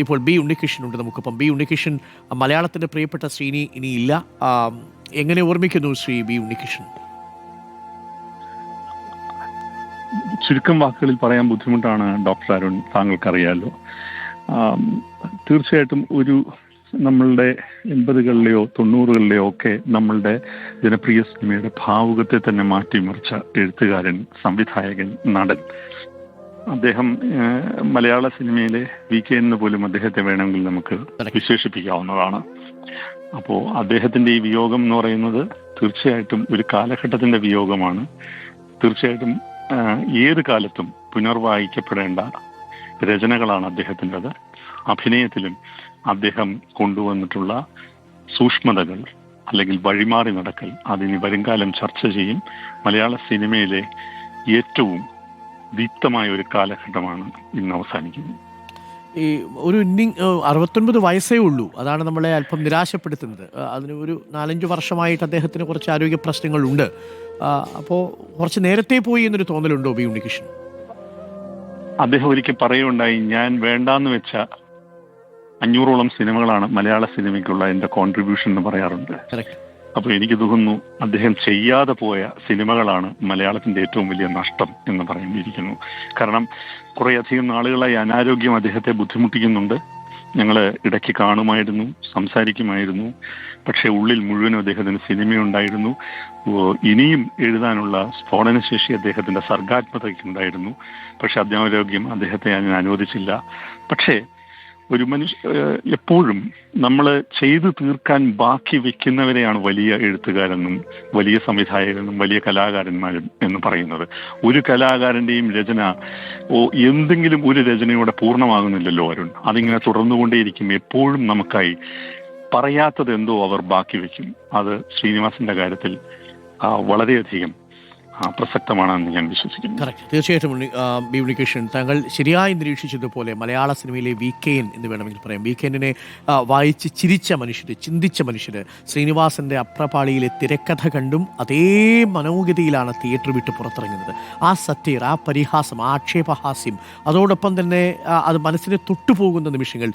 ഇപ്പോൾ ബി ഉണ്ണികൃഷ്ണൻ ഉണ്ട് നമുക്കിപ്പം. ബി ഉണ്ണികൃഷ്ണൻ, മലയാളത്തിൻ്റെ പ്രിയപ്പെട്ട ശ്രീനി ഇനിയില്ല. എങ്ങനെ ഓർമ്മിക്കുന്നു ശ്രീ ബി ഉണ്ണികൃഷ്ണൻ? ചുരുക്കം വാക്കുകളിൽ പറയാൻ ബുദ്ധിമുട്ടാണ് ഡോക്ടർ അരുൺ, താങ്കൾക്കറിയാലോ. തീർച്ചയായിട്ടും നമ്മളുടെ 80കളിലെയോ 90കളിലെയോ ഒക്കെ നമ്മളുടെ ജനപ്രിയ സിനിമയുടെ ഭാവുകത്തെ തന്നെ മാറ്റിമറിച്ച എഴുത്തുകാരൻ, സംവിധായകൻ, നടൻ. അദ്ദേഹം മലയാള സിനിമയിലെ VK എന്ന് പോലും അദ്ദേഹത്തെ വേണമെങ്കിൽ നമുക്ക് വിശേഷിപ്പിക്കാവുന്നതാണ്. അപ്പോൾ അദ്ദേഹത്തിന്റെ ഈ വിയോഗം എന്ന് പറയുന്നത് തീർച്ചയായിട്ടും ഒരു കാലഘട്ടത്തിന്റെ വിയോഗമാണ്. തീർച്ചയായിട്ടും ഏത് കാലത്തും പുനർവായിക്കപ്പെടേണ്ട രചനകളാണ് അദ്ദേഹത്തിൻ്റെത്. അഭിനയത്തിലും അദ്ദേഹം കൊണ്ടുവന്നിട്ടുള്ള സൂക്ഷ്മതകൾ അല്ലെങ്കിൽ വഴിമാറി നടക്കൽ അതിന് വരുംകാലം ചർച്ച ചെയ്യും. മലയാള സിനിമയിലെ ഏറ്റവും ദീപ്തമായ ഒരു കാലഘട്ടമാണ് ഇന്ന് അവസാനിക്കുന്നത്. ഈ ഒരു 69 വയസ്സേ ഉള്ളൂ. അതാണ് നമ്മളെ അല്പം നിരാശപ്പെടുത്തുന്നത്. അതിന് ഒരു 4-5 വർഷമായിട്ട് അദ്ദേഹത്തിന് കുറച്ച് ആരോഗ്യ പ്രശ്നങ്ങളുണ്ട്. അപ്പോൾ കുറച്ച് നേരത്തെ പോയി എന്നൊരു തോന്നലുണ്ടോ ബി ഉണ്ണികൃഷ്ണൻ? അദ്ദേഹം ഒരിക്കൽ പറയുകയുണ്ടായി, ഞാൻ വേണ്ടാന്ന് വെച്ച 500ഓളം സിനിമകളാണ് മലയാള സിനിമയ്ക്കുള്ള എൻ്റെ കോൺട്രിബ്യൂഷൻ എന്ന് പറയാറുണ്ട്. അപ്പോൾ എനിക്ക് തോന്നുന്നു അദ്ദേഹം ചെയ്യാതെ പോയ സിനിമകളാണ് മലയാളത്തിന്റെ ഏറ്റവും വലിയ നഷ്ടം എന്ന് പറയേണ്ടിയിരിക്കുന്നു. കാരണം കുറേയധികം നാളുകളായി അനാരോഗ്യം അദ്ദേഹത്തെ ബുദ്ധിമുട്ടിക്കുന്നുണ്ട്. ഞങ്ങൾ ഇടയ്ക്ക് കാണുമായിരുന്നു, സംസാരിക്കുമായിരുന്നു. പക്ഷെ ഉള്ളിൽ മുഴുവനും അദ്ദേഹത്തിന് സിനിമയുണ്ടായിരുന്നു. ഇനിയും എഴുതാനുള്ള സ്ഫോടനശേഷി അദ്ദേഹത്തിന്റെ സർഗാത്മകതയ്ക്കുണ്ടായിരുന്നു. പക്ഷെ അനാരോഗ്യം അദ്ദേഹത്തെ അതിന് അനുവദിച്ചില്ല. പക്ഷേ ഒരു എപ്പോഴും നമ്മൾ ചെയ്തു തീർക്കാൻ ബാക്കി വെക്കുന്നവരെയാണ് വലിയ എഴുത്തുകാരെന്നും വലിയ സംവിധായകരെന്നും വലിയ കലാകാരന്മാരും എന്ന് പറയുന്നത്. ഒരു കലാകാരന്റെയും രചന എന്തെങ്കിലും ഒരു രചനയോടെ പൂർണ്ണമാകുന്നില്ലല്ലോ അരുൺ. അതിങ്ങനെ തുടർന്നുകൊണ്ടേയിരിക്കും. എപ്പോഴും നമുക്കായി പറയാത്തത് എന്തോ അവർ ബാക്കി വെക്കും. അത് ശ്രീനിവാസന്റെ കാര്യത്തിൽ വളരെയധികം പ്രസക്തമാണെന്ന് ഞാൻ വിശ്വസിക്കുന്നു. കറക്റ്റ്. തീർച്ചയായിട്ടും ബി ഉണ്ണികൃഷ്ണൻ, താങ്കൾ ശരിയായി നിരീക്ഷിച്ചതുപോലെ മലയാള സിനിമയിലെ VKN എന്ന് വേണമെങ്കിൽ പറയാം. VKNനെ വായിച്ച് ചിരിച്ച മനുഷ്യര്, ചിന്തിച്ച മനുഷ്യര്, ശ്രീനിവാസന്റെ അപ്രപാളിയിലെ തിരക്കഥ കണ്ടും അതേ മനോഗതിയിലാണ് തിയേറ്റർ വിട്ട് പുറത്തിറങ്ങുന്നത്. ആ സറ്റീർ, ആ പരിഹാസം, ആ ആക്ഷേപഹാസ്യം, അതോടൊപ്പം തന്നെ അത് മനസ്സിനെ തൊട്ടുപോകുന്ന നിമിഷങ്ങൾ,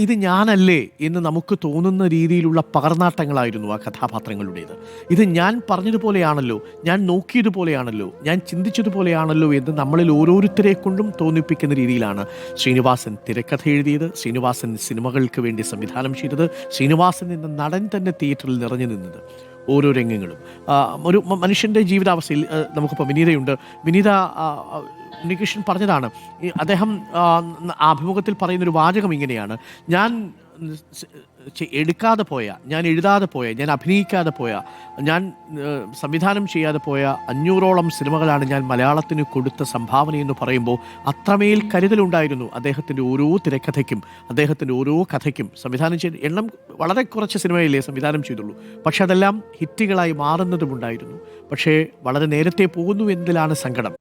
ഇത് ഞാനല്ലേ എന്ന് നമുക്ക് തോന്നുന്ന രീതിയിലുള്ള പകർന്നാട്ടങ്ങളായിരുന്നു ആ കഥാപാത്രങ്ങളുടേത്. ഇത് ഞാൻ പറഞ്ഞതുപോലെയാണല്ലോ, ഞാൻ നോക്കിയതുപോലെ ാണല്ലോ, ഞാൻ ചിന്തിച്ചതുപോലെയാണല്ലോ എന്ന് നമ്മളിൽ ഓരോരുത്തരെ കൊണ്ടും തോന്നിപ്പിക്കുന്ന രീതിയിലാണ് ശ്രീനിവാസൻ തിരക്കഥ എഴുതിയത്, ശ്രീനിവാസൻ സിനിമകൾക്ക് വേണ്ടി സംവിധാനം ചെയ്തത്, ശ്രീനിവാസൻ എന്ന നടൻ തന്നെ തിയേറ്ററിൽ നിറഞ്ഞു നിന്നത്. ഓരോ രംഗങ്ങളും ഒരു മനുഷ്യൻ്റെ ജീവിതാവസ്ഥയിൽ നമുക്കിപ്പോൾ വിനീതയുണ്ട്. വിനീത, ഉണ്ണികൃഷ്ണൻ പറഞ്ഞതാണ്, അദ്ദേഹം അഭിമുഖത്തിൽ പറയുന്നൊരു വാചകം ഇങ്ങനെയാണ്: ഞാൻ എടുക്കാതെ പോയ, ഞാൻ എഴുതാതെ പോയ, ഞാൻ അഭിനയിക്കാതെ പോയ, ഞാൻ സംവിധാനം ചെയ്യാതെ പോയ 500ഓളം സിനിമകളാണ് ഞാൻ മലയാളത്തിന് കൊടുത്ത സംഭാവന എന്ന് പറയുമ്പോൾ അത്രമേൽ കരുതലുണ്ടായിരുന്നു അദ്ദേഹത്തിൻ്റെ ഓരോ തിരക്കഥയ്ക്കും, അദ്ദേഹത്തിൻ്റെ ഓരോ കഥയ്ക്കും. സംവിധാനം ചെയ്ത് എണ്ണം വളരെ കുറച്ച് സിനിമയിലേ സംവിധാനം ചെയ്തുള്ളൂ. പക്ഷെ അതെല്ലാം ഹിറ്റുകളായി മാറുന്നതുമുണ്ടായിരുന്നു. പക്ഷേ വളരെ നേരത്തെ പോകുന്നു എന്നതിലാണ് സങ്കടം.